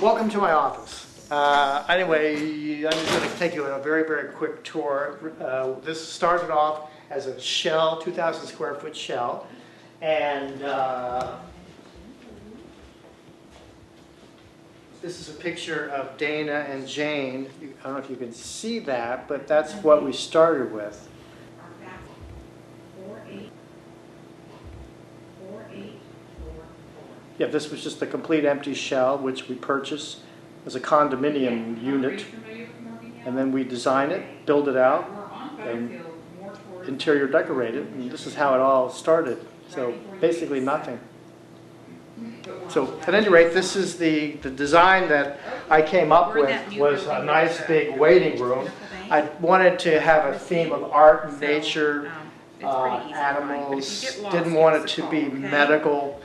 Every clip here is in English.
Welcome to my office. Anyway, I'm just going to take you on a very, very quick tour. This started off as a shell, 2,000 square foot shell, and this is a picture of Dana and Jane. I don't know if you can see that, but that's what we started with. Yeah, this was just a complete empty shell, which we purchased as a condominium unit. And then we design it, build it out, and interior decorate it. And this is how it all started. So basically nothing. So at any rate, this is the design that I came up with was a nice big waiting room. I wanted to have a theme of art, nature, animals. Didn't want it to be medical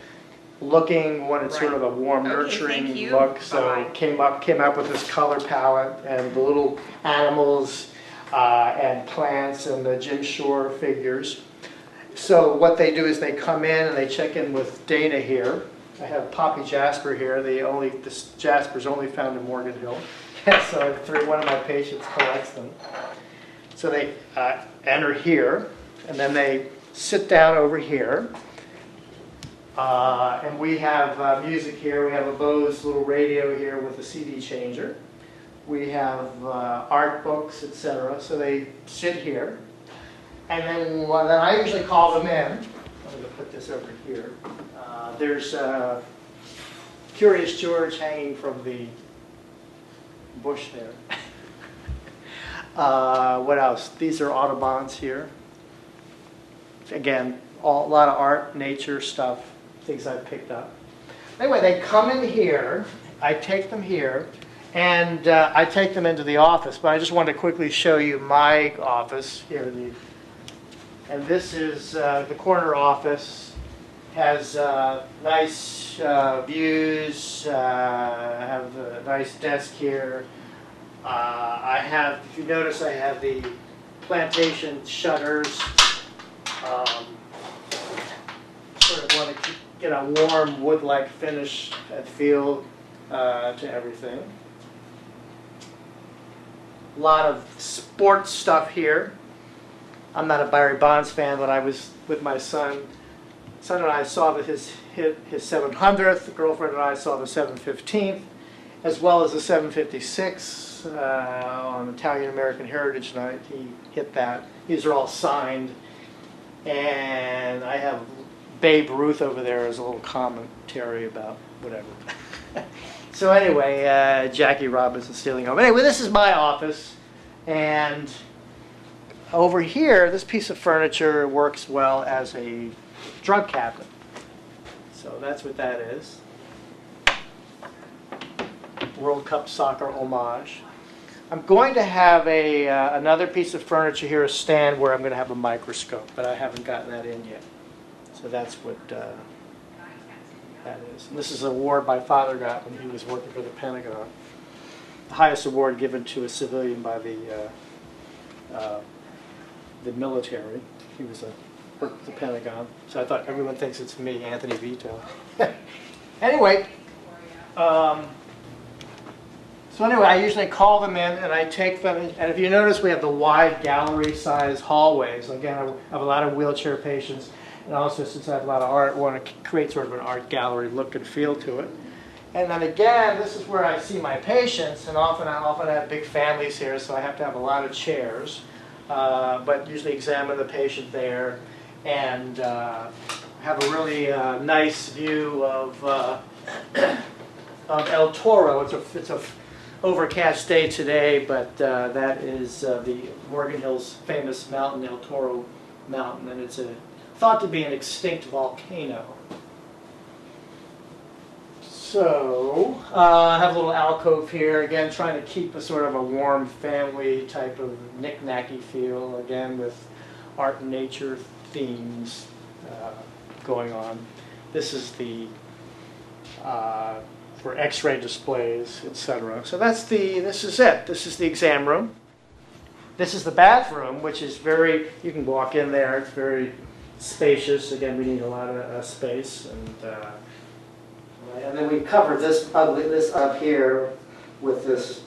looking, wanted sort of a warm, nurturing look, so came up with this color palette and the little animals and plants and the Jim Shore figures. So what they do is they come in and they check in with Dana here. I have Poppy Jasper here. This Jasper's only found in Morgan Hill. So one of my patients collects them. So they enter here, and then they sit down over here. And we have music here. We have a Bose little radio here with a CD changer. We have art books, etc. So they sit here. And then I usually call them in. I'm going to put this over here. There's Curious George hanging from the bush there. What else? These are Audubons here. Again, a lot of art, nature stuff. Things I've picked up. Anyway, they come in here, I take them here, and I take them into the office, but I just wanted to quickly show you my office here. And this is the corner office. Has nice views, I have a nice desk here. I have, if you notice, I have the plantation shutters. Sort of want to get a warm wood-like finish and feel to everything. A lot of sports stuff here. I'm not a Barry Bonds fan, but I was with my son. Son and I saw his 700th. The girlfriend and I saw the 715th, as well as the 756 on Italian American Heritage Night. He hit that. These are all signed, and I have Babe Ruth over there as a little commentary about whatever. So anyway, Jackie Robinson stealing home. Anyway, this is my office, and over here, this piece of furniture works well as a drug cabinet. So that's what that is. World Cup soccer homage. I'm going to have another piece of furniture here, a stand where I'm going to have a microscope, but I haven't gotten that in yet. So that's what that is. And this is an award my father got when he was working for the Pentagon. The highest award given to a civilian by the military. He was worked at the Pentagon. So I thought everyone thinks it's me, Anthony Vitto. Anyway, so anyway, I usually call them in and I take them, and if you notice we have the wide gallery size hallways. Again, I have a lot of wheelchair patients. And also, since I have a lot of art, I want to create sort of an art gallery look and feel to it. And then again, this is where I see my patients, and often I have big families here, so I have to have a lot of chairs. But usually examine the patient there, and have a really nice view of El Toro. It's a overcast day today, but that is the Morgan Hill's famous mountain, El Toro Mountain, and it's thought to be an extinct volcano. So, I have a little alcove here, again trying to keep a sort of a warm family type of knick-knacky feel, again with art and nature themes going on. This is the for X-ray displays, etc. So this is it. This is the exam room. This is the bathroom, which is you can walk in there, it's very spacious. Again, we need a lot of space, and And then we covered this up here with this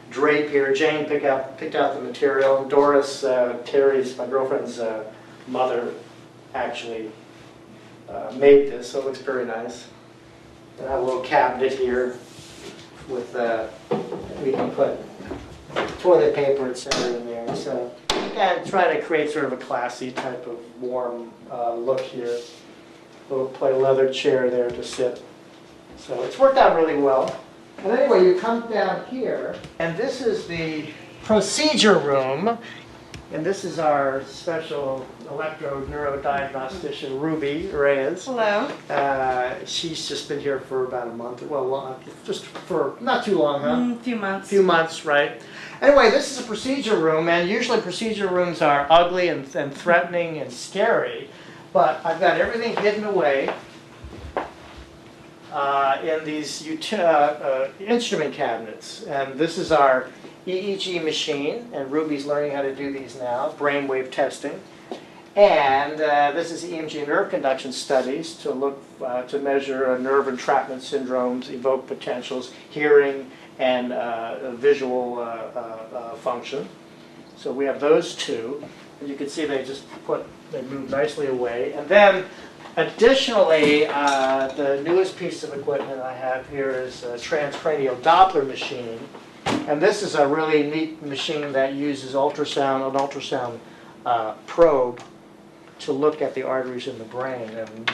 drape here. Jane picked out the material. Doris, Terry's, my girlfriend's mother, actually made this, so it looks very nice. And I have a little cabinet here with we can put toilet paper, etc. in there. So again, try to create sort of a classy type of warm look here. Little leather chair there to sit. So it's worked out really well. And anyway, you come down here, and this is the procedure room. And this is our special electro-neurodiagnostician, Ruby Reyes. Hello. She's just been here for about a month. Well, just for not too long, huh? A few months. Few months, right? Anyway, this is a procedure room, and usually procedure rooms are ugly and threatening and scary. But I've got everything hidden away in these instrument cabinets. And this is our EEG machine, and Ruby's learning how to do these now, brainwave testing. And this is EMG nerve conduction studies to look to measure nerve entrapment syndromes, evoke potentials, hearing, and visual function. So we have those two. And you can see they move nicely away. And then additionally, the newest piece of equipment I have here is a transcranial Doppler machine. And this is a really neat machine that uses an ultrasound probe to look at the arteries in the brain. And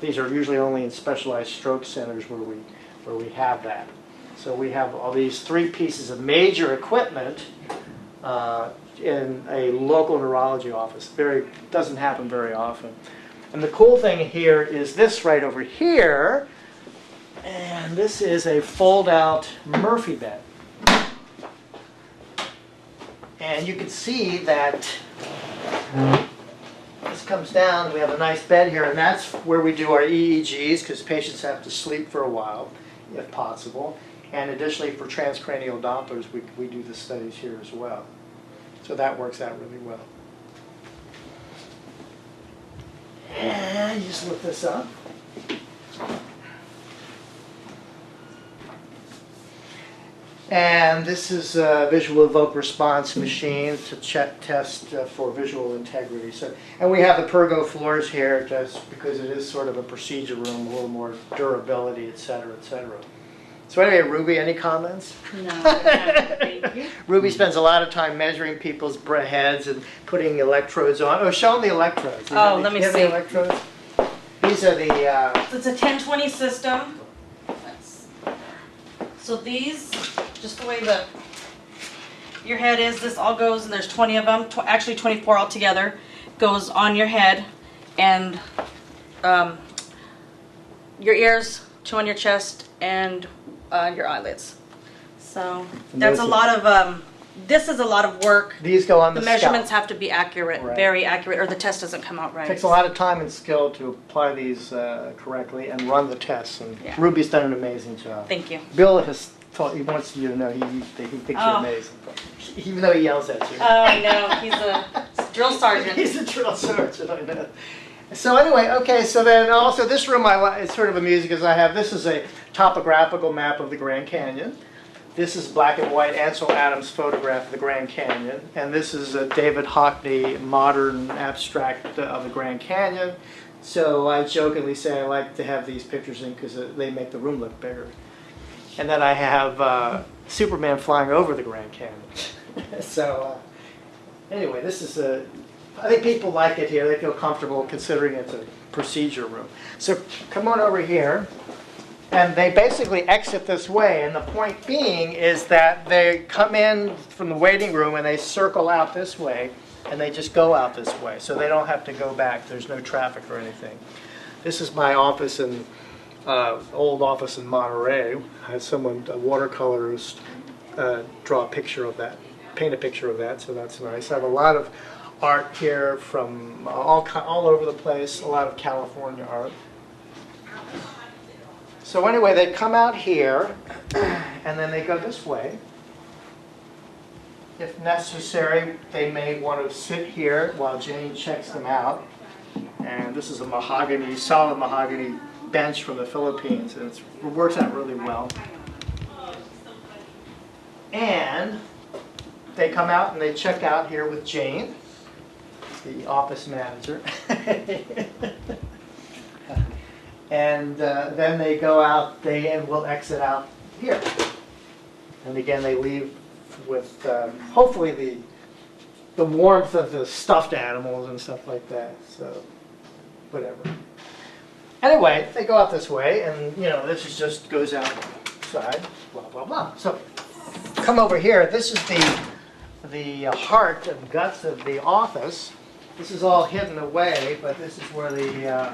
these are usually only in specialized stroke centers where we have that. So we have all these three pieces of major equipment in a local neurology office. Doesn't happen very often. And the cool thing here is this right over here. And this is a fold-out Murphy bed. And you can see that this comes down. We have a nice bed here, and that's where we do our EEGs, because patients have to sleep for a while, if possible. And additionally, for transcranial Dopplers, we do the studies here as well. So that works out really well. And you just look this up. And this is a visual evoke response machine to test for visual integrity. And we have the Pergo floors here just because it is sort of a procedure room, a little more durability, et cetera, et cetera. So anyway, Ruby, any comments? No, thank you. Ruby spends a lot of time measuring people's heads and putting electrodes on. Oh, show them the electrodes. Let me see. The electrodes? These are the... It's a 1020 system. So these, just the way your head is, this all goes, and there's 20 of them, actually 24 altogether, goes on your head, and your ears, two on your chest, and your eyelids. So that's a lot of, this is a lot of work. These go on the measurements scalp. have to be accurate, Right. very accurate, or the test doesn't come out right. It takes a lot of time and skill to apply these correctly and run the tests. And Yeah. Ruby's done an amazing job. Thank you. Bill he wants you to know he thinks you're amazing, even though he yells at you. Oh, I know. He's a drill sergeant. He's a drill sergeant, I know. So anyway, okay, so then also this room it's sort of amusing because this is a topographical map of the Grand Canyon. This is black and white Ansel Adams photograph of the Grand Canyon. And this is a David Hockney modern abstract of the Grand Canyon. So I jokingly say I like to have these pictures in because they make the room look bigger. And then I have Superman flying over the Grand Canyon. So anyway, this is I think people like it here. They feel comfortable considering it's a procedure room. So come on over here. And they basically exit this way. And the point being is that they come in from the waiting room and they circle out this way. And they just go out this way. So they don't have to go back. There's no traffic or anything. This is my office old office in Monterey. I had a watercolorist, draw a picture of that, paint a picture of that, so that's nice. I have a lot of art here from all over the place, a lot of California art. So anyway, they come out here, and then they go this way. If necessary, they may want to sit here while Jane checks them out. And this is a solid mahogany bench from the Philippines, and it works out really well. And they come out and they check out here with Jane, the office manager. And then they go out, they will exit out here. And again, they leave with hopefully the warmth of the stuffed animals and stuff like that. So, whatever. Anyway, they go out this way, and you know, this is just goes outside, blah blah blah. So, come over here. This is the heart and guts of the office. This is all hidden away, but this is where the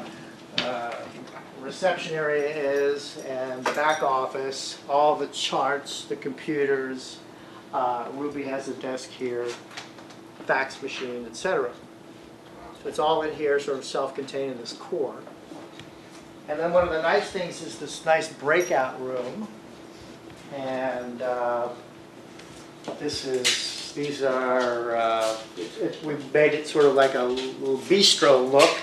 reception area is, and the back office, all the charts, the computers. Ruby has a desk here, fax machine, etc. So it's all in here, sort of self-contained in this core. And then one of the nice things is this nice breakout room. And these are, we've made it sort of like a little bistro look.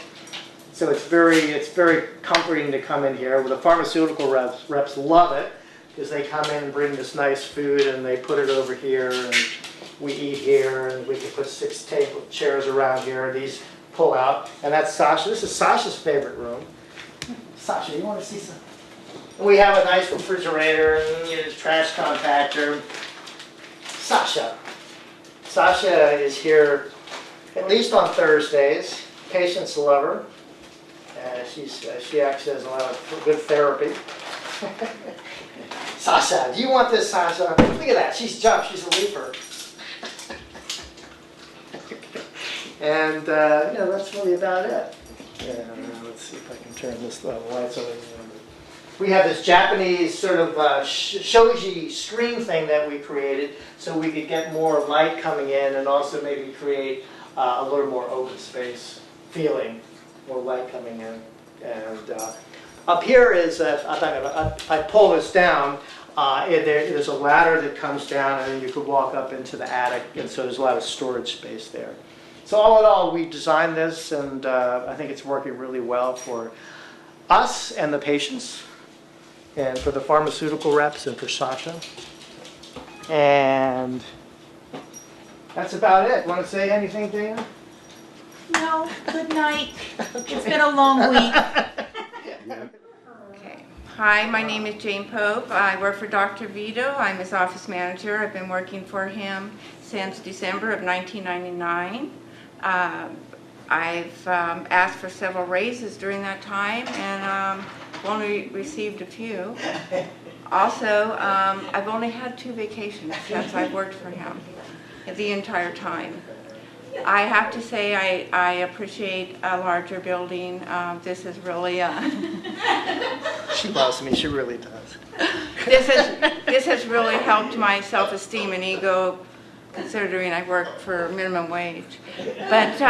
So it's very comforting to come in here. Well, the pharmaceutical reps love it because they come in and bring this nice food and they put it over here and we eat here and we can put 6 chairs around here. These pull out, and that's Sasha. This is Sasha's favorite room. Sasha, you want to see some? We have a nice refrigerator and trash compactor. Sasha is here at least on Thursdays. Patients love her. She actually has a lot of good therapy. Sasha, do you want this, Sasha? Look at that. She's jumped. She's a leaper. And that's really about it. Yeah, let's see if I can turn this lights on. We have this Japanese sort of shoji screen thing that we created so we could get more light coming in and also maybe create a little more open space feeling, more light coming in. And up here is, I pull this down, there's a ladder that comes down and then you could walk up into the attic, and so there's a lot of storage space there. So all in all, we designed this, and I think it's working really well for us and the patients, and for the pharmaceutical reps, and for Sasha. And that's about it. Want to say anything, Dana? No, good night. It's been a long week. Okay. Hi, my name is Jane Pope. I work for Dr. Vitto. I'm his office manager. I've been working for him since December of 1999. I've asked for several raises during that time, and only received a few. Also, I've only had 2 vacations since I've worked for him the entire time. I have to say I appreciate a larger building. This is really She loves me. She really does. This has really helped my self-esteem and ego, considering I work for minimum wage. But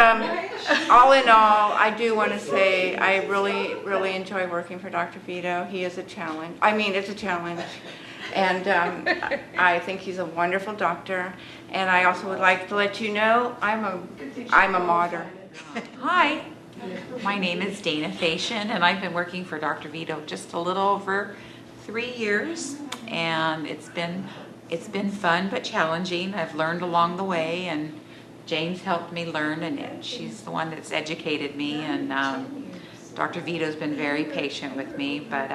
all in all, I do want to say I really enjoy working for Dr. Vitto. He is a challenge. I mean, it's a challenge. And I think he's a wonderful doctor. And I also would like to let you know I'm a martyr. Hi, my name is Dana Fashion, and I've been working for Dr. Vitto just a little over 3 years, and it's been fun but challenging. I've learned along the way, and Jane's helped me learn, and she's the one that's educated me, and Dr. Vitto's been very patient with me, but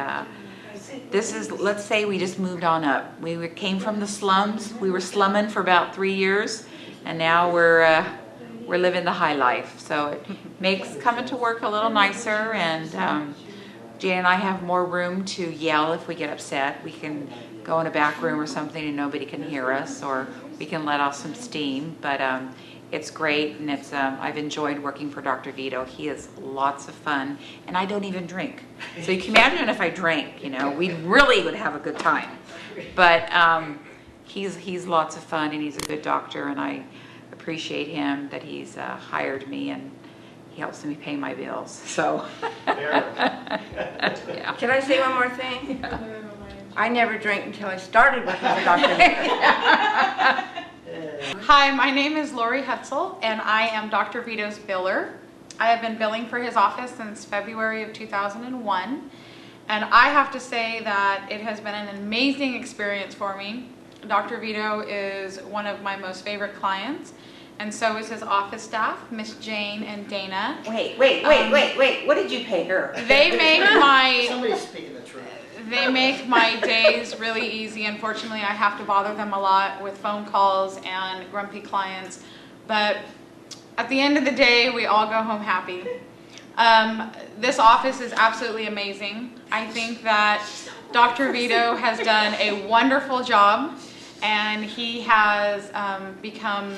this is, let's say we just moved on up. We came from the slums. We were slumming for about 3 years, and now we're living the high life. So it makes coming to work a little nicer, and Jane and I have more room to yell if we get upset. We can go in a back room or something and nobody can hear us, or we can let off some steam. But it's great, and it's I've enjoyed working for Dr. Vitto. He is lots of fun, and I don't even drink. So you can imagine if I drank, we really would have a good time. But he's lots of fun, and he's a good doctor, and I appreciate him that he's hired me, and he helps me pay my bills. So yeah. Can I say one more thing? Yeah. I never drank until I started working for Dr. Vitto. Hi, my name is Lori Hutzel, and I am Dr. Vitto's biller. I have been billing for his office since February of 2001, And I have to say that it has been an amazing experience for me. Dr. Vitto is one of my most favorite clients, and so is his office staff, Miss Jane and Dana. Wait. What did you pay her? They make my Somebody's speaking the truth. They make my days really easy. Unfortunately, I have to bother them a lot with phone calls and grumpy clients. But at the end of the day, we all go home happy. This office is absolutely amazing. I think that Dr. Vitto has done a wonderful job, and he has become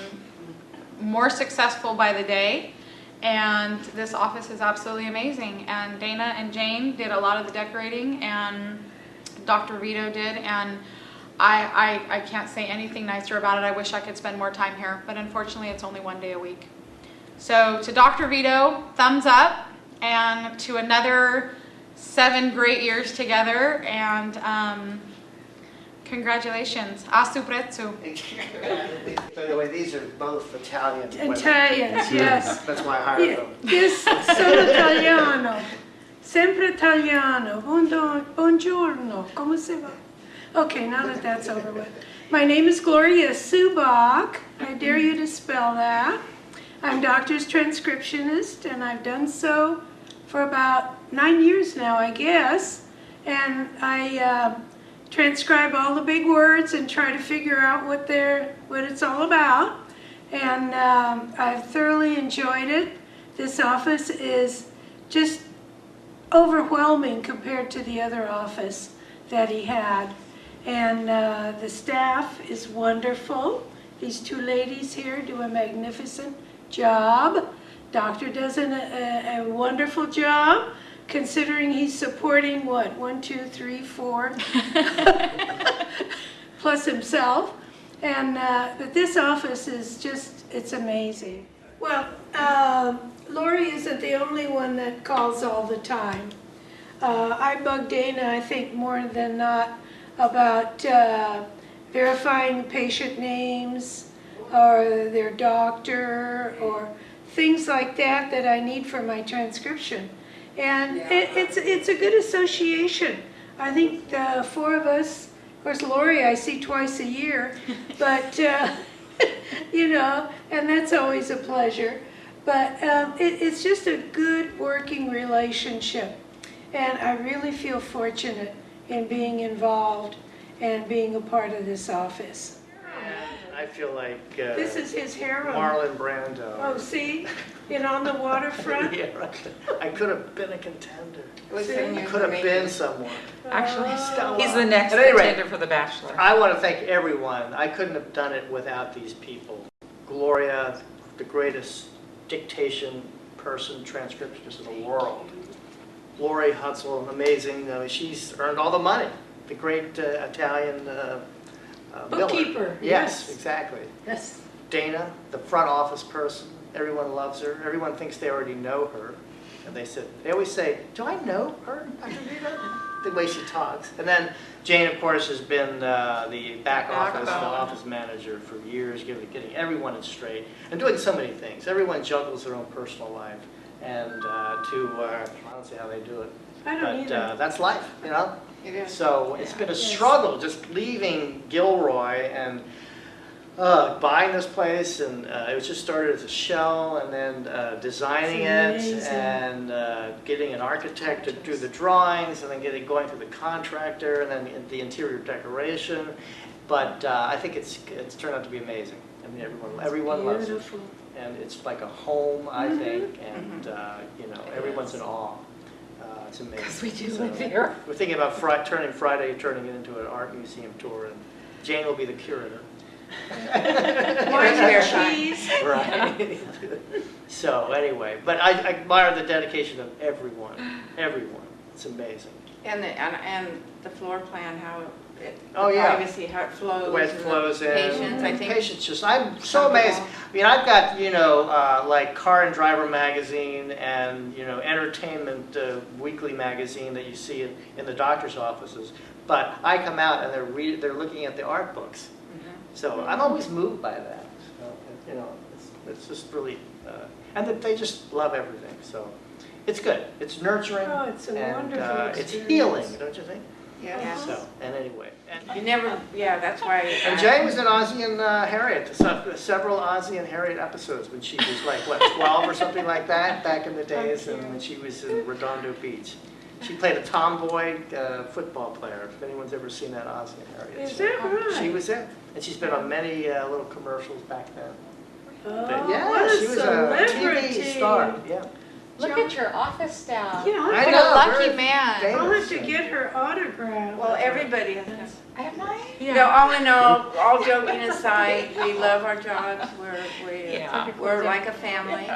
more successful by the day. And this office is absolutely amazing. And Dana and Jane did a lot of the decorating, and Dr. Vitto did. And I can't say anything nicer about it. I wish I could spend more time here, but unfortunately it's only 1 day a week. So to Dr. Vitto, thumbs up, and to another 7 great years together, and congratulations. A su prezzo. By the way, these are both Italian women. Italians, yes. That's why I hired them. Yes, sono italiano. Sempre italiano. Buongiorno. Come se va? Okay, now that that's over with. My name is Gloria Subach. I dare you to spell that. I'm doctor's transcriptionist, and I've done so for about 9 years now, I guess. And I transcribe all the big words and try to figure out what it's all about. And I've thoroughly enjoyed it. This office is just overwhelming compared to the other office that he had. And the staff is wonderful. These 2 ladies here do a magnificent job. Doctor does a wonderful job, considering he's supporting what, 1, 2, 3, 4, plus himself. And but this office is just, it's amazing. Well, Lori isn't the only one that calls all the time. I bug Dana, I think, more than not about verifying patient names or their doctor or things like that that I need for my transcription. And it's a good association. I think the 4 of us, of course Lori I see twice a year, but you know, and that's always a pleasure. But it's just a good working relationship. And I really feel fortunate in being involved and being a part of this office. And I feel like This is his harem. Marlon Brando. Oh, see? And on the waterfront? Yeah, right. I could have been a contender. Listen, I you could have make been it. someone. Actually, Stella. he's the next At any rate, contender for the Bachelor. I want to thank everyone. I couldn't have done it without these people. Gloria, the greatest dictation person, transcriptionist in the world. Lori Hutzel, amazing. She's earned all the money. The great Italian Bookkeeper, miller. yes. Yes, exactly. Yes. Dana, the front office person. Everyone loves her. Everyone thinks they already know her. And they always say, do I know her, Dr. Vitto? The way she talks. And then Jane, of course, has been the back office, the office manager for years, getting everyone in straight and doing so many things. Everyone juggles their own personal life. And I don't see how they do it. I don't either. That's life, you know? It is. So it's been a struggle just leaving Gilroy and buying this place, and it was just started as a shell, and then designing it, and getting an architect to do the drawings, and then going to the contractor, and then the interior decoration. But I think it's turned out to be amazing. I mean, everyone loves it, and it's like a home, I think, and you know, everyone's in awe. It's amazing. Because we do live here. We're thinking about turning it into an art museum tour, and Jane will be the curator. Wine and cheese. Right. So anyway, but I admire the dedication of everyone. Everyone. It's amazing. And the floor plan, how it, Oh, the yeah. privacy, how it flows. The way it and the flows in. Patience, I think. Patience, just, I'm so amazed. I mean, I've got, you know, like Car and Driver magazine and, you know, Entertainment Weekly magazine that you see in the doctor's offices. But I come out and they're looking at the art books. So I'm always moved by that. So, you know, it's just really, and that they just love everything. So it's good. It's nurturing. Oh, it's a and wonderful it's experience. healing, don't you think? Yeah. So, and anyway. You never, yeah, that's why. And Jane was in Ozzie and Harriet, several Ozzie and Harriet episodes when she was like, what, 12 or something like that back in the days, and when she was in Redondo Beach. She played a tomboy football player, if anyone's ever seen that Ozzie and Harriet. Is that right? She was in, and she's been on many little commercials back then. Oh, But yeah, what a she was celebrity. a TV star, yeah. Look at your office staff. Yeah, I What know, a lucky we're man. famous. I'll have to get her autograph. Well, everybody has. I have mine. No, all in all joking aside, we love our jobs. Yeah. We're like a family.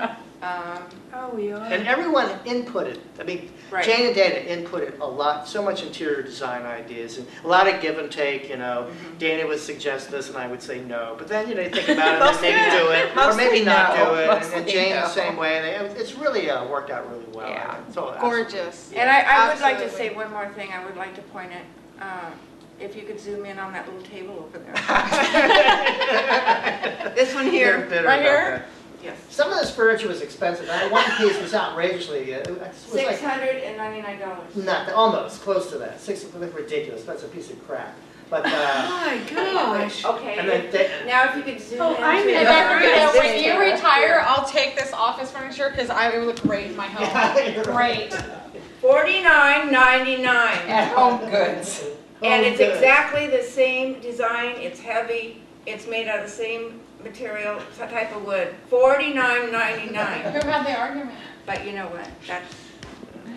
Oh, we are. And everyone inputted. I mean, Right. Jane and Dana inputted a lot, so much interior design ideas, and a lot of give and take. You know, Dana would suggest this, and I would say no. But then, you know, you think about it, and then maybe do it, or maybe Mostly not no. do it. And Mostly Jane no. the same way. And it's really worked out really well. Yeah. It's all Gorgeous. And I would like to Absolutely. say one more thing. I would like to point it. If you could zoom in on that little table over there. This one They're here. bitter Right about here? that. Yes. Some of this furniture was expensive. That one piece was outrageously. It was like $699. not almost close to that. Ridiculous. That's a piece of crap. But My gosh. Okay. and then Now if you could zoom Oh, in. I to know. And the- Dr. Vito, this when you table. retire, I'll take this office furniture because it would look great in my home. Great. $49.99. At Home Goods. And it's good. exactly the same design, it's heavy, it's made out of the same material, type of wood, $49.99. Who had the argument? But you know what, that's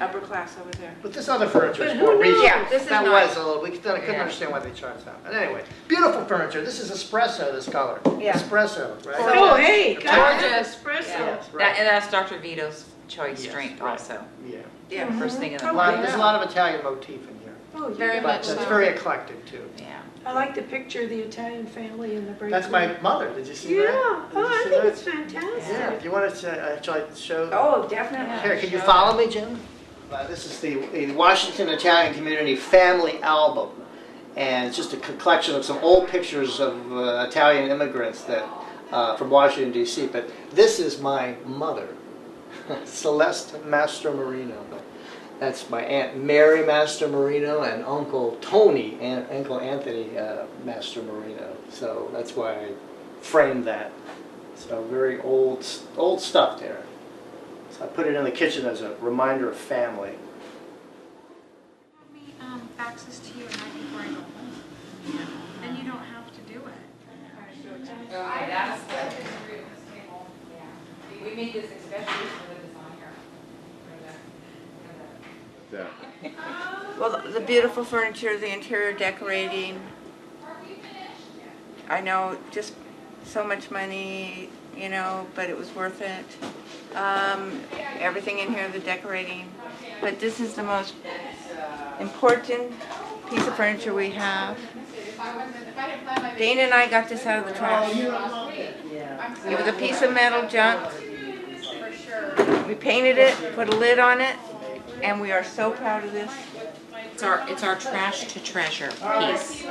upper class over there. But this other furniture is But more who knows? reasonable. Yeah, this is that nice. was a little. I couldn't Yeah. understand why they charged that. But anyway, beautiful furniture. This is espresso. This color. Yeah. Espresso, right? Oh, hey, got Gorgeous. espresso. Yes, That, right. and that's Dr. Vito's choice Yes, drink right. also. Yeah. Yeah. First thing in the Oh, morning. There's a lot of Italian motif in here, Oh, yeah. Very but much it's so. very eclectic too. Yeah. I like to picture the Italian family in the break That's room. my mother. Did you see Yeah, that? Did oh, you I see think that? it's fantastic. Yeah. Do you want to shall I show? Oh, definitely. Here, can you follow me, Jim? This is the Washington Italian Community Family Album, and it's just a collection of some old pictures of Italian immigrants that from Washington D.C. But this is my mother, Celeste Mastromarino. That's my Aunt Mary Mastromarino and Uncle Tony and Uncle Anthony Mastromarino. So that's why I framed that. So very old stuff there. So I put it in the kitchen as a reminder of family. Have me fax this to you and I before I go home. Then you don't have to do it. Okay, that's the history of this table. Yeah. We made this especially for the designer. Well, the beautiful furniture, the interior decorating. I know, just so much money, you know, but it was worth it. Everything in here, the decorating. But this is the most important piece of furniture we have. Dana and I got this out of the trash. It was a piece of metal junk. We painted it, put a lid on it, and we are so proud of this. It's our trash to treasure piece.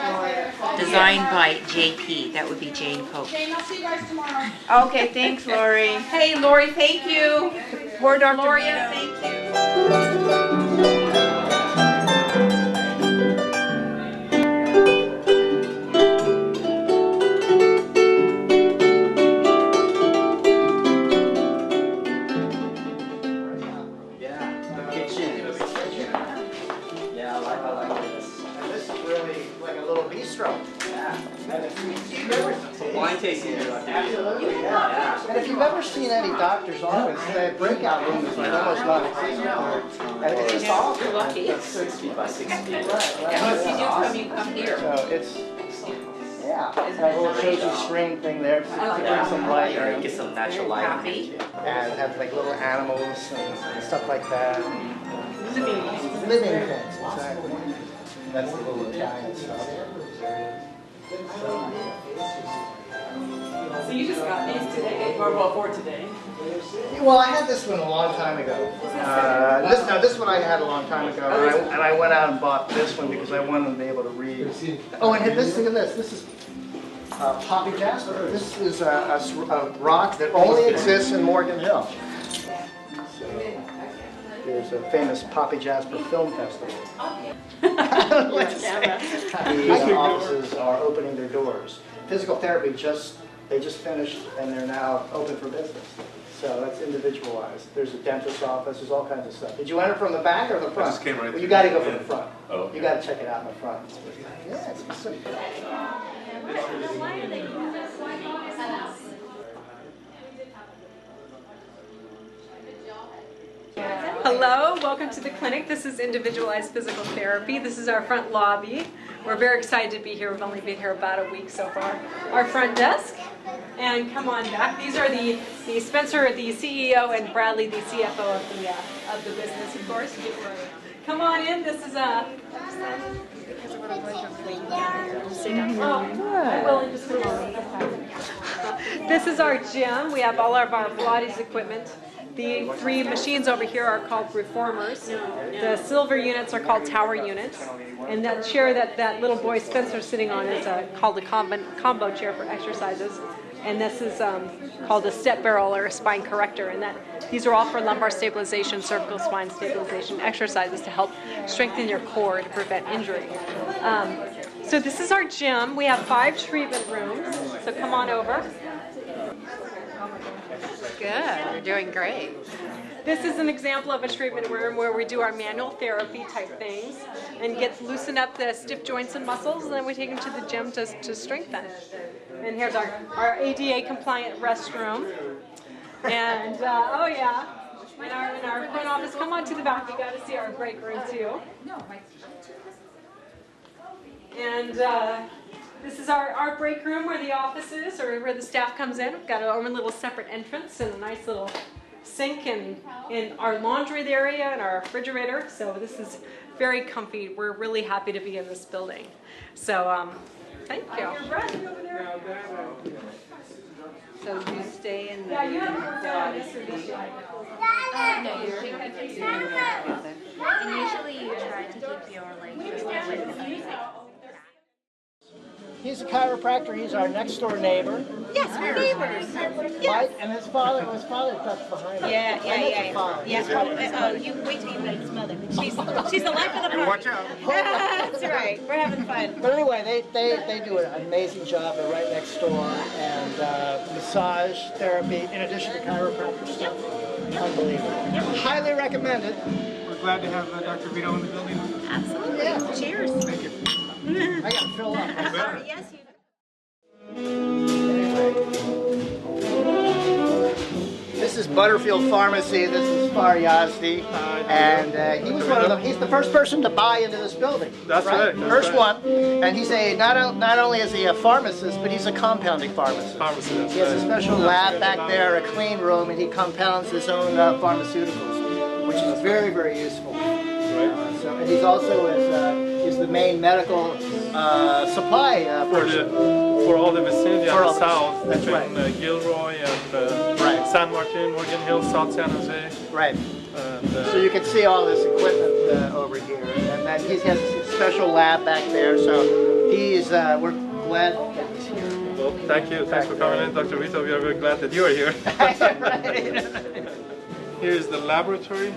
Designed by JP. That would be Jane Pope. Jane, I'll see you guys tomorrow. Okay, thanks, Lori. Hey, Lori, thank you. Poor Dr. Gloria, Vito. thank you. Yeah, I like this. And this is really like a little bistro. Yeah. And if you've never Wine tasting here, Dr. absolutely, yeah. And if you've ever seen any doctor's office, the breakout room is like almost non-existent. And it's just awesome. You're lucky. That's 6 feet by 6 feet. Yeah, if you do come, you come here. So it's, yeah. That little shows you screen thing there. To bring some light. Or get some natural light. Happy. And have like little animals and stuff like that. Living things, exactly. That's the little Italian stuff. So you just got these today, or well, for today? Well, I had this one a long time ago. This one I had a long time ago, and I went out and bought this one because I wanted to be able to read. Oh, and this, look at this. This is poppy jasper. This is a rock that only exists in Morgan Hill. is a famous Poppy Jasper Film Festival. The offices are opening their doors. Physical therapy they just finished and they're now open for business. So that's individualized. There's a dentist's office, there's all kinds of stuff. Did you enter from the back or the front? I just came right well, you got to go from the front. Oh, okay. You got to check it out in the front. Yeah, it's so good. Hello, welcome to the clinic. This is individualized physical therapy. This is our front lobby. We're very excited to be here. We've only been here about a week so far. Our front desk, and come on back. These are the Spencer, the CEO, and Bradley, the CFO of the business, of course. Come on in. This is This is our gym. We have all of our Pilates equipment. The 3 machines over here are called reformers. The silver units are called tower units. And that chair that little boy Spencer's sitting on is called a combo chair for exercises. And this is called a step barrel or a spine corrector. And these are all for lumbar stabilization, cervical spine stabilization exercises to help strengthen your core to prevent injury. So this is our gym. We have 5 treatment rooms. So come on over. Good, you're doing great. This is an example of a treatment room where we do our manual therapy type things and loosen up the stiff joints and muscles, and then we take them to the gym to strengthen. And here's our ADA compliant restroom. And oh yeah, in our front office, come on to the back, you got to see our break room too. And this is our break room where the office is, or where the staff comes in. We've got our own little separate entrance and a nice little sink in our laundry area and our refrigerator. So this is very comfy. We're really happy to be in this building. So thank you. So you stay in the... Yeah, you have to work out on this for this year. No, you're and usually you try to keep your He's a chiropractor. He's our next door neighbor. Yes, we're neighbors. Right? And his father tucked behind him. Yeah. You wait till you meet his mother. She's the life of the party. Watch out. That's right. We're having fun. But anyway, they do an amazing job. They're right next door, and massage therapy in addition to chiropractic stuff. Unbelievable. Highly recommended. We're glad to have Dr. Vitto in the building. Absolutely. Yeah. Cheers. Thank you. I gotta fill up. Yes, you This is Butterfield Pharmacy. This is Far Yazdi, and he's the first person to buy into this building. That's right. That's First right. one, and he's not only is he a pharmacist, but he's a compounding pharmacist. Pharmacist. He has a special lab back there, a clean room, and he compounds his own pharmaceuticals, which is very, very useful. And he's also he's the main medical supply person. For all the vicinity For on all the the- south, that's between right. Gilroy and Right. San Martin, Morgan Hill, South San Jose. Right. And, So you can see all this equipment over here, and then he has a special lab back there. So we're glad that he's here. well, thank you. Thanks for coming in, Dr. Vitto. We are very glad that you are here. Right. Here's the laboratory.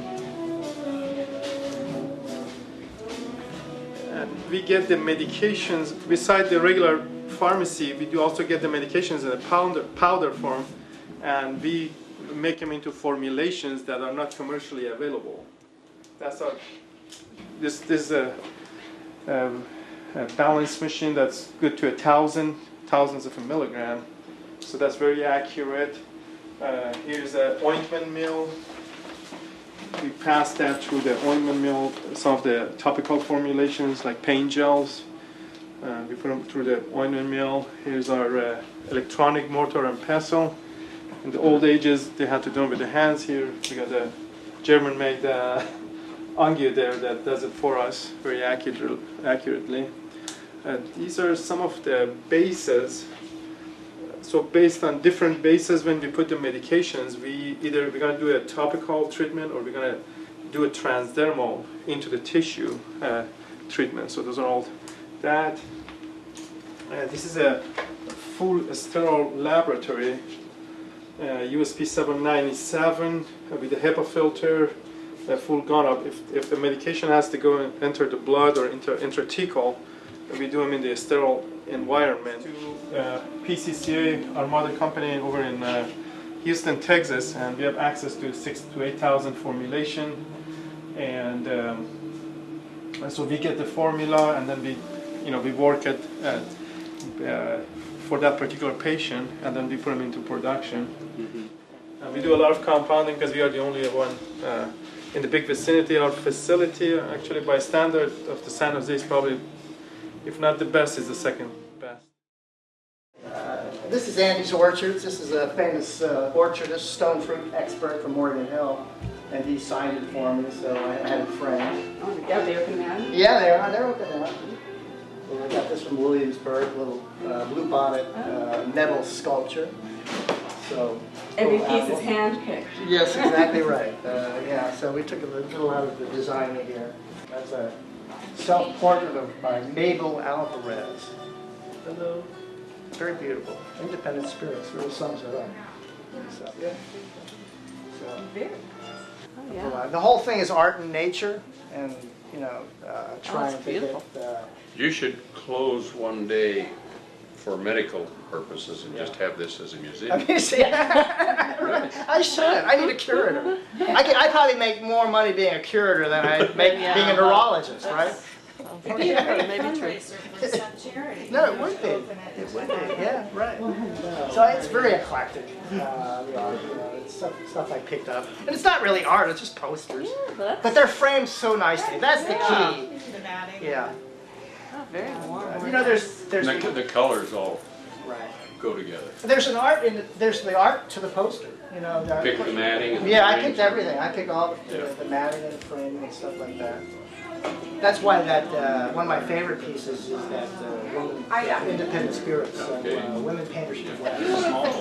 And we get the medications, beside the regular pharmacy, we do also get the medications in a powder form, and we make them into formulations that are not commercially available. That's our, this is a balance machine that's good to thousands of a milligram. So that's very accurate. Here's an ointment mill. We pass that through the ointment mill, some of the topical formulations like pain gels. We put them through the ointment mill. Here's our electronic mortar and pestle. In the old ages, they had to do it with the hands. Here we got a German-made Angie there that does it for us very accurately. These are some of the bases. So based on different bases, when we put the medications, we're going to do a topical treatment, or we're going to do a transdermal into the tissue treatment. So those are all that. This is a full sterile laboratory, USP 797 with a HEPA filter, full gun-up. If the medication has to go and enter the blood or intrathecal, we do them in the sterile environment. PCCA, our mother company over in Houston, Texas, and we have access to 6,000 to 8,000 formulation, and so we get the formula, and then we work it for that particular patient, and then we put them into production. We do a lot of compounding because we are the only one in the big vicinity. Our facility, actually, by standard of the San Jose, is probably, if not the best, is the second best. This is Andy's Orchards. This is a famous orchardist, stone fruit expert from Morgan Hill, and he signed it for me, so I had it framed. Oh, yeah, they open now? Yeah, they are. They're open now. And I got this from Williamsburg, little bluebonnet nettle sculpture. So Every piece is hand-picked. yes, exactly right. Yeah, so we took a little out of the design here. That's a self-portrait by Mabel Alvarez. Hello. Very beautiful. Independent spirits really sums it up. So, yeah. So, the whole thing is art and nature, and trying to get. You should close one day for medical purposes and just have this as a museum. I should. I need a curator. I probably make more money being a curator than I make being a neurologist, right? Maybe true. No, it would be. It would be. Yeah, right. So it's very eclectic. It's stuff I picked up, and it's not really art. It's just posters. But they're framed so nicely. That's the key. Yeah. Oh, very warm. There's the colors all right. go together. There's an art in there's the art to the poster. Pick the matting. And I picked everything. I picked all the matting and the framing and stuff like that. That's why that one of my favorite pieces is that woman, independent spirits, women painters.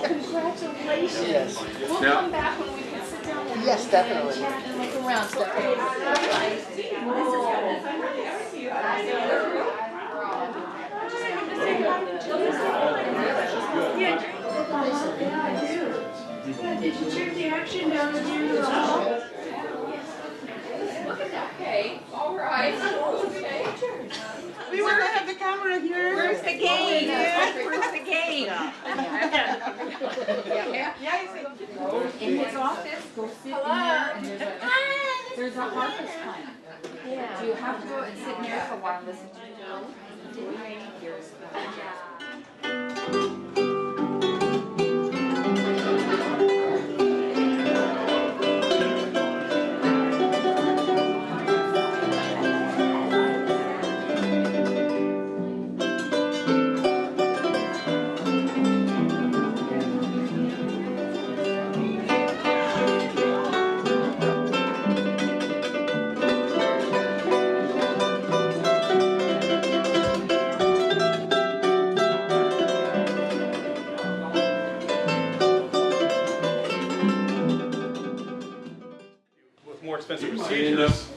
Congratulations. Yes. We'll come back when we can sit down and Yes, definitely. and look around stuff. Did you check the action down at the end of the hall? Look at that. Okay, all right. Okay. We were gonna have the camera here. Where's the game? Where's the game? In his office, go sit in there, and there's a harvest time. Yeah. So you have to go and sit in there for a while and listen to the Here's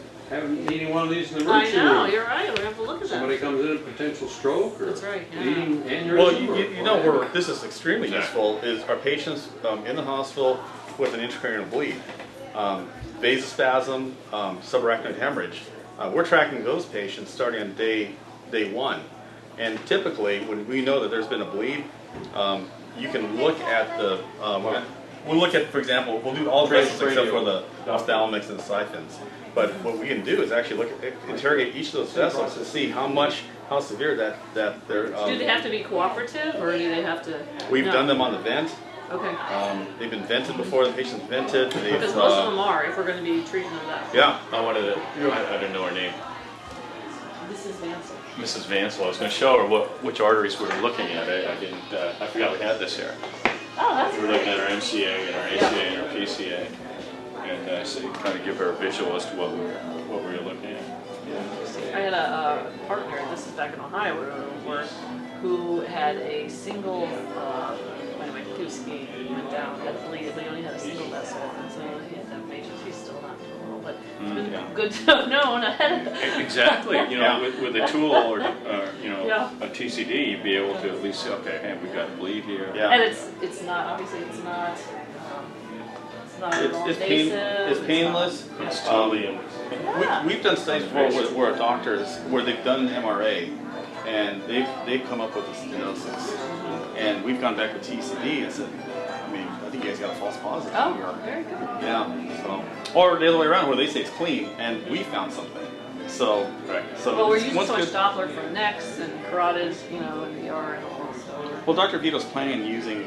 Needing one of these in the emergency room. I know, you're right. We have to look at that. Somebody comes in with potential stroke or That's right, yeah. bleeding aneurysm. Well, where this is extremely useful is our patients in the hospital with an intracranial bleed, vasospasm, subarachnoid hemorrhage. We're tracking those patients starting on day one, and typically when we know that there's been a bleed, you can look at the. We'll look at, for example, we'll do all vessels except for the ophthalmics and the siphons. But what we can do is actually interrogate each of those vessels to see how severe that they're. Do they have to be cooperative, or do they have to? We've done them on the vent. Okay. They've been vented before. The patient's vented. Because most of them are, if we're going to be treating them that way. Yeah. I didn't know her name. This is Vansel. Mrs. Vansel. I was going to show her which arteries we were looking at. I didn't. I forgot we had this here. Oh, that's We were looking at our MCA and our ACA and our PCA, and so kind of give her a visual as to what we were looking at. I had a partner, this is back in Ohio where we were, who had a single, anyway, he was skiing, he went down, had a bleed, but he only had a single vessel, and so he had to have patients. He's still not doing well, but it's been good to have known ahead of time. Exactly, with a tool or a TCD, you'd be able to at least say, okay, hey, we've got a bleed here. And it's not, obviously it's not not at all It's invasive. painless. It's totally We've done studies before where doctors, where they've done an MRA, and they've come up with a stenosis, and we've gone back with TCD and said, I mean, I think you guys got a false positive. Oh, very good. Yeah. So, or the other way around, where they say it's clean, and we found something. So, So Well, we're it's- using so much good- Doppler for necks and carotids, you know, in the ER and all. So. Well, Dr. Vito's planning on using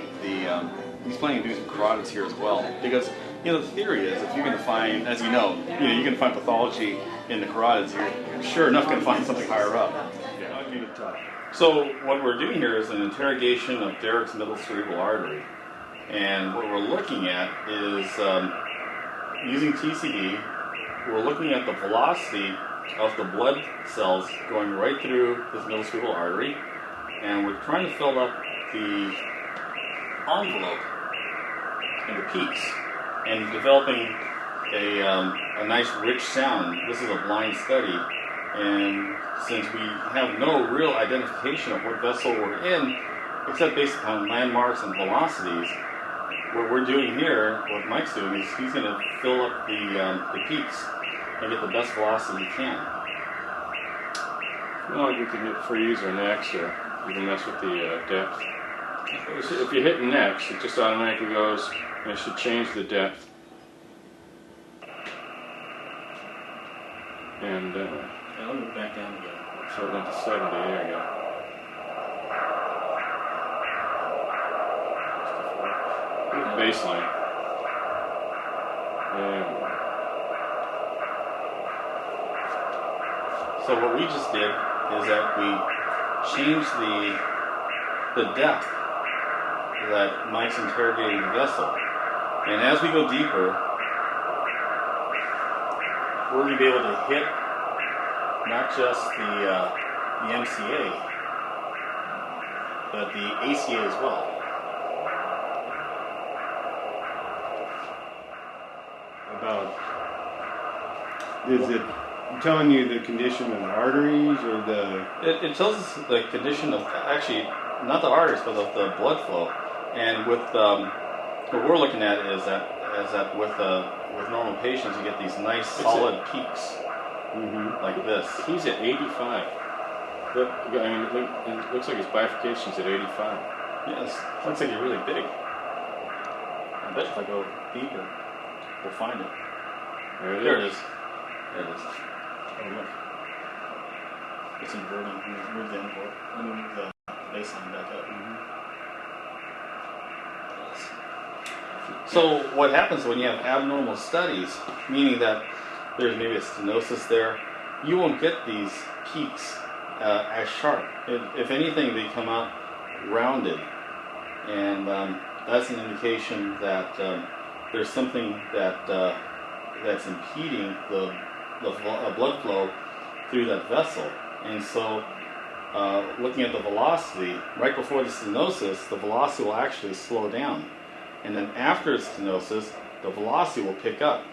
he's planning to do some carotids here as well, because the theory is if you're going to find, as you know, you're going to find pathology in the carotids, you're sure enough going to find something higher up. So what we're doing here is an interrogation of Derek's middle cerebral artery, and what we're looking at is using TCD. We're looking at the velocity of the blood cells going right through this middle cerebral artery, and we're trying to fill up the envelope and the peaks, and developing a nice rich sound. This is a blind study, and since we have no real identification of what vessel we're in, except based upon landmarks and velocities, what we're doing here, what Mike's doing, is he's going to fill up the peaks and get the best velocity he can. Well, you can hit freeze or next, or you can mess with the depth. If you hit next, it just automatically goes, and it should change the depth. And I'll move back down again. so it went to 70, there you go. Baseline. There we go. So what we just did is that we changed the depth that Mike's interrogating the vessel. And as we go deeper, we're going to be able to hit not just the MCA, but the ACA as well. Is it telling you the condition of the arteries or the... It tells us the condition of, actually, not the arteries, but of the blood flow. And with what we're looking at is that with normal patients, you get these nice solid peaks, like this. He's at 85. But, I mean, it looks like his bifurcation's at 85. Yes, looks like you're really big. I bet if I go deeper, we'll find it. There it is. There it is. Oh, look. It's inverting. Let me move the envelope. Let me move the baseline back up. So what happens when you have abnormal studies, meaning that there's maybe a stenosis there, you won't get these peaks as sharp. If anything, they come out rounded, and that's an indication that there's something that's impeding the blood flow through that vessel. And so looking at the velocity, right before the stenosis, the velocity will actually slow down. And then after stenosis, the velocity will pick up.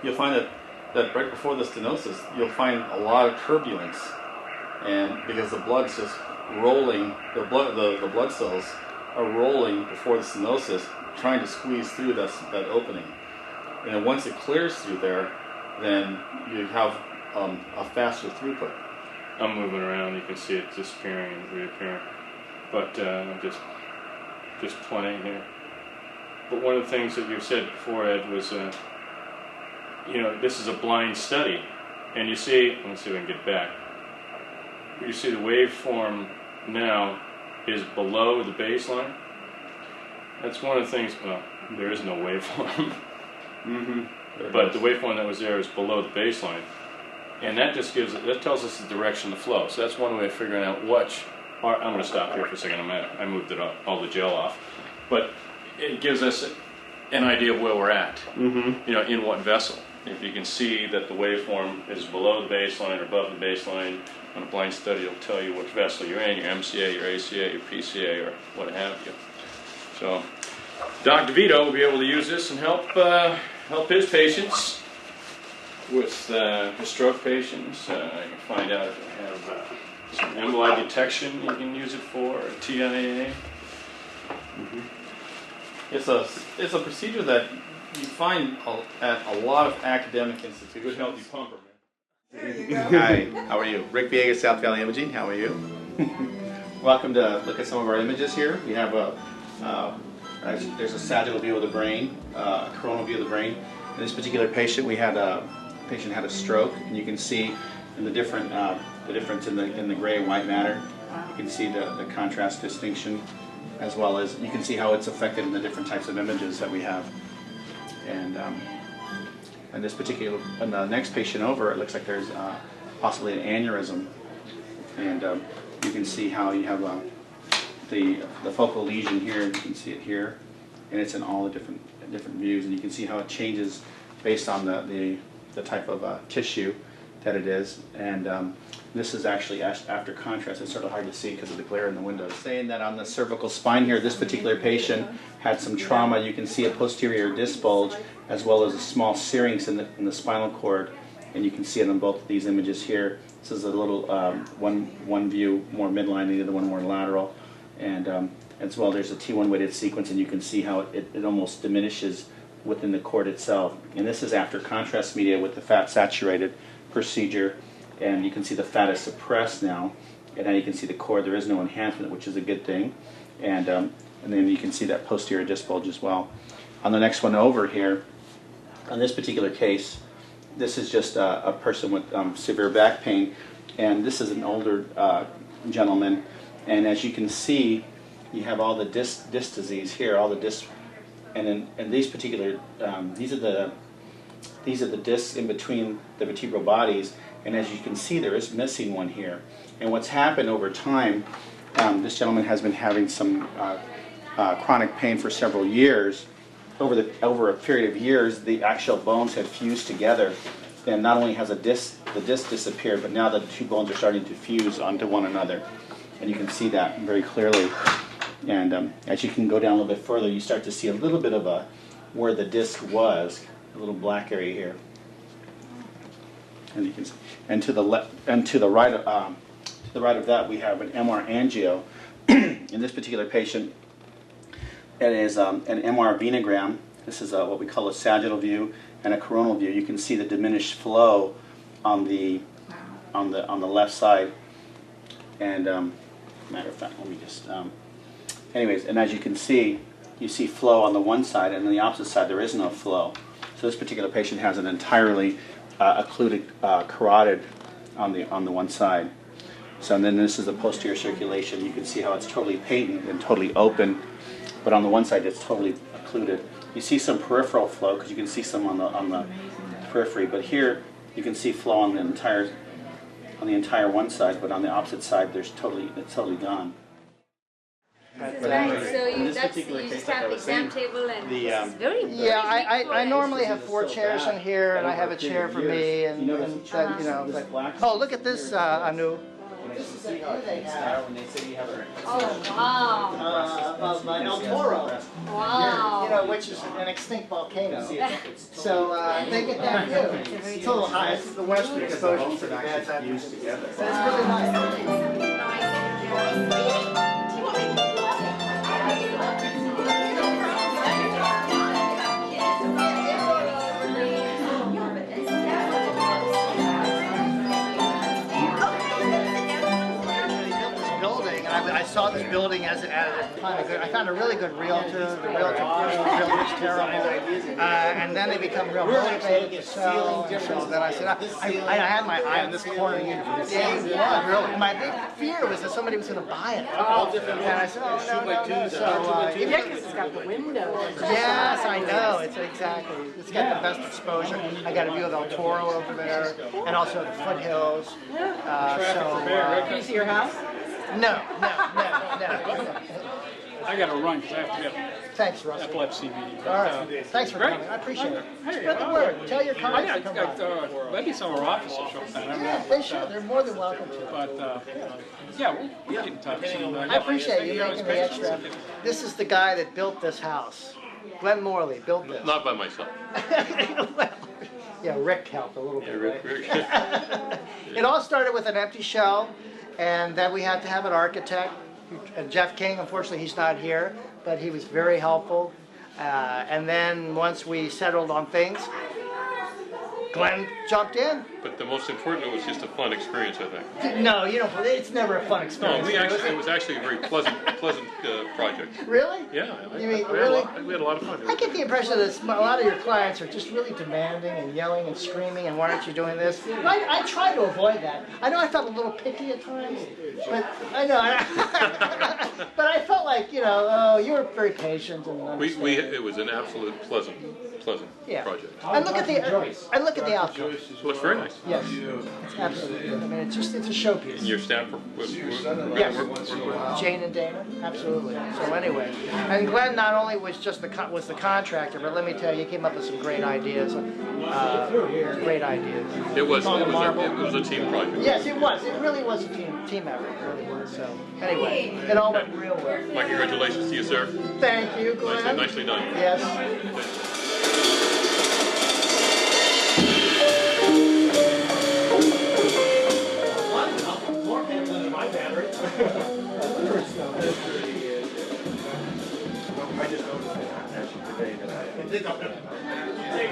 You'll find that right before the stenosis, you'll find a lot of turbulence. And because the blood's just rolling, the blood cells are rolling before the stenosis, trying to squeeze through that opening. And then once it clears through there, then you have a faster throughput. I'm moving around. You can see it disappearing and reappearing. But I'm just playing here. But one of the things that you said before, Ed, was, this is a blind study. And you see, let me see if I can get back. You see the waveform now is below the baseline. That's one of the things, well, there is no waveform. But the waveform that was there is below the baseline. And that just that tells us the direction of the flow. So that's one way of figuring out I'm going to stop here for a second. I moved all the gel off. But it gives us an idea of where we're at, in what vessel. If you can see that the waveform is below the baseline or above the baseline, on a blind study it'll tell you which vessel you're in, your MCA, your ACA, your PCA, or what have you. So Dr. Vitto will be able to use this and help his patients with his stroke patients. You can find out if you have some emboli detection you can use it for, or TIA. It's a procedure that you find at a lot of academic institutions. Good healthy pumper, man. Hi, how are you? Rick Villegas, South Valley Imaging. How are you? Welcome to look at some of our images here. We have there's a sagittal view of the brain, a coronal view of the brain. In this particular patient, the patient had a stroke, and you can see in the difference in the gray and white matter. You can see the contrast distinction, as well as you can see how it's affected in the different types of images that we have. And in this particular, in the next patient over, it looks like there's possibly an aneurysm, and you can see how you have the focal lesion here. You can see it here, and it's in all the different views, and you can see how it changes based on the type of tissue that it is. And this is actually after contrast. It's sort of hard to see because of the glare in the windows. Saying that on the cervical spine here, this particular patient had some trauma. You can see a posterior disc bulge as well as a small syrinx in the spinal cord, and you can see it on both of these images here. This is a little one view more midline, the other one more lateral, and as well there's a T1 weighted sequence, and you can see how it almost diminishes within the cord itself. And this is after contrast media with the fat saturated procedure. And you can see the fat is suppressed now, and now you can see the cord. There is no enhancement, which is a good thing. And then you can see that posterior disc bulge as well. On the next one over here, on this particular case, this is just a person with severe back pain, and this is an older gentleman. And as you can see, you have all the disc disease here, all the disc, and these particular these are the discs in between the vertebral bodies. And as you can see, there is missing one here. And what's happened over time, this gentleman has been having some chronic pain for several years. Over a period of years, the actual bones have fused together. And not only has the disc disappeared, but now the two bones are starting to fuse onto one another. And you can see that very clearly. And as you can go down a little bit further, you start to see a little bit of where the disc was, a little black area here. And you can see, and to the left and to the right of that, we have an MR angio. In this particular patient, it is an MR venogram. This is what we call a sagittal view and a coronal view. You can see the diminished flow on the left side. And matter of fact, let me just. Anyways, and as you can see, you see flow on the one side, and on the opposite side there is no flow. So this particular patient has an entirely occluded carotid on the one side. So and then this is the posterior circulation. You can see how it's totally patent and totally open, but on the one side it's totally occluded. You see some peripheral flow because you can see some on the periphery, but here you can see flow on the entire one side, but on the opposite side it's totally gone. This is nice. So you just have the exam table, and this is very Yeah, I normally have 4 chairs in here, and I have a chair for me, and that, you know. But, oh, look at this, Anu. This is a Oh, wow. of El Toro. Wow. You know, which is an extinct volcano. So they get that view. It's a little high. It's the western exposure to the bad side. It's really nice. I saw this building as I found a really good realtor. The realtor was terrible, and then they become real motivated to sell. So then I said, I had my eye on this corner unit from day one. Really, my big fear was that somebody was going to buy it. And I said, oh no. So it's got the window. Yes, I know. It's got the best exposure. I got a view of El Toro over there, and also the foothills. Can you see your house? No. I got to run because I have to get Thanks, Russell. epilepsy meeting. All right. Thanks for coming. I appreciate it. Spread the word. Tell your colleagues to come by. Maybe some of our officers sometime. Yeah, they should. They're more than welcome to. But yeah, we'll get in touch. I appreciate you making the extra. This is the guy that built this house. Glenn Morley built this. Not by myself. Yeah, Rick helped a little bit. Rick. It all started with an empty shell, and then we had to have an architect. And Jeff King, unfortunately, he's not here, but he was very helpful. And then once we settled on things, Glenn jumped in. But the most important was just a fun experience, I think. No, you know, it's never a fun No, experience. it was actually a very pleasant project. Really? Yeah. You mean, really? We had a lot of fun. I get the impression that a lot of your clients are just really demanding and yelling and screaming and why aren't you doing this? I try to avoid that. I know I felt a little picky at times, but I know. But I felt like, you know, oh, you were very patient and understanding. It was an absolute pleasant project. I look at the outcome. So it's very nice. Yes, it's absolutely. I mean, it's a showpiece. And your staff Yes, Jane and Dana, absolutely. So anyway, and Glenn not only was just the contractor, but let me tell you, he came up with some great ideas. Great ideas. It was a team project. Yes, it was. It really was a team effort. It really was. So anyway, it all went real well. My congratulations to you, sir. Thank you, Glenn. Nicely done. Yes.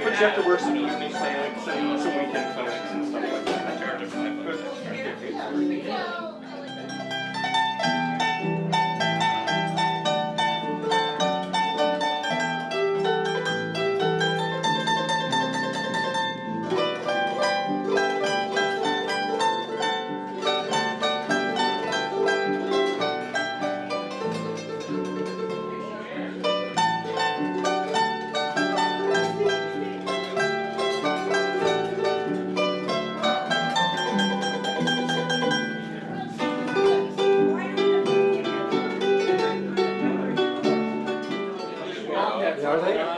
Projector works in evening stands and some weekend clinics and stuff like that. I charge $5.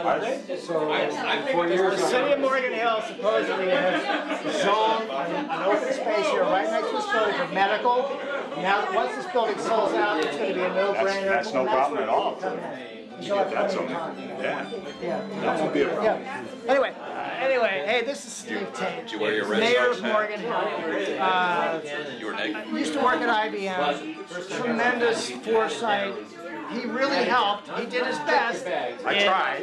Are they? So, 4 years. The city of Morgan Hill supposedly has zoned an open space here right next to this building for medical. Now, once this building sells out, it's going to be a no-brainer. That's no problem at all. That's okay. Yeah. That won't be a problem. Yeah. Anyway, hey, this is Steve Tate. Did you wear your red Mayor of socks hat? Morgan Hill. You were naked? Used to work at IBM. Tremendous foresight. He really helped. He did his best. I tried.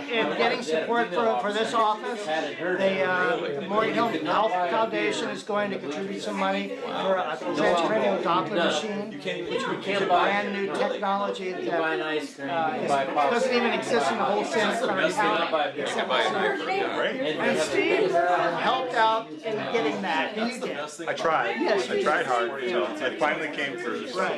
In getting support for this office. The Morgan Hill Health Foundation is going to contribute some money for a transcranial Doppler machine, which is a brand new technology that doesn't even exist in the whole Santa Clara County. And Steve helped out in getting that. And you did. I tried. Yes, I tried hard. So it finally came through. So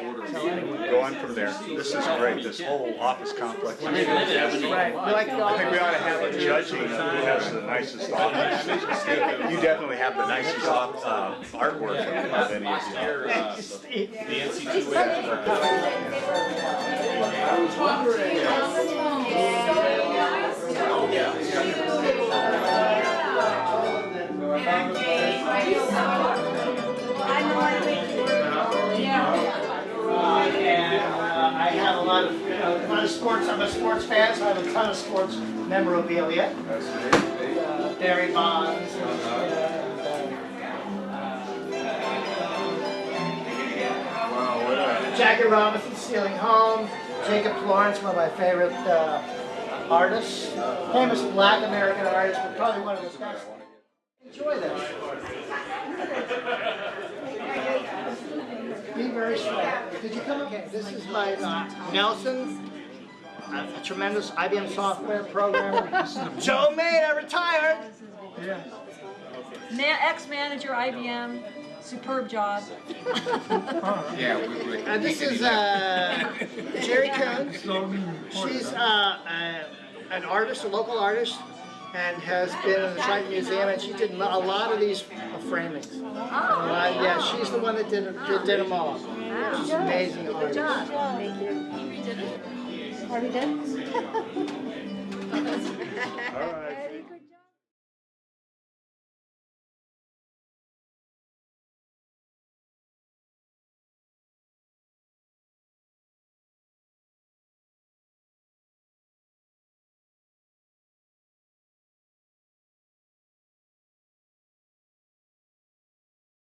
go on from there. This is great. This whole office complex. Right. I think we ought to have a judging who has the nicest office. You definitely have the nicest artwork of any of these. The NC2A. I was wondering. I have a lot of sports. I'm a sports fan, so I have a ton of sports memorabilia. Barry Bonds. Jackie Robinson, Stealing Home. Jacob Lawrence, one of my favorite artists. Famous Black American artist, but probably one of his best. Enjoy this. Be very strong. Did you come again? This is my Nelson, a tremendous IBM software programmer. Joe Maida, retired. Ex-manager, IBM, superb job. And this is Jerry Coons. She's an artist, a local artist, and has been in the Triton Museum, and she did a lot of these framings. Yeah, she's the one that did them all. She's amazing. Good job. Thank you. You redid it? Already did? All right.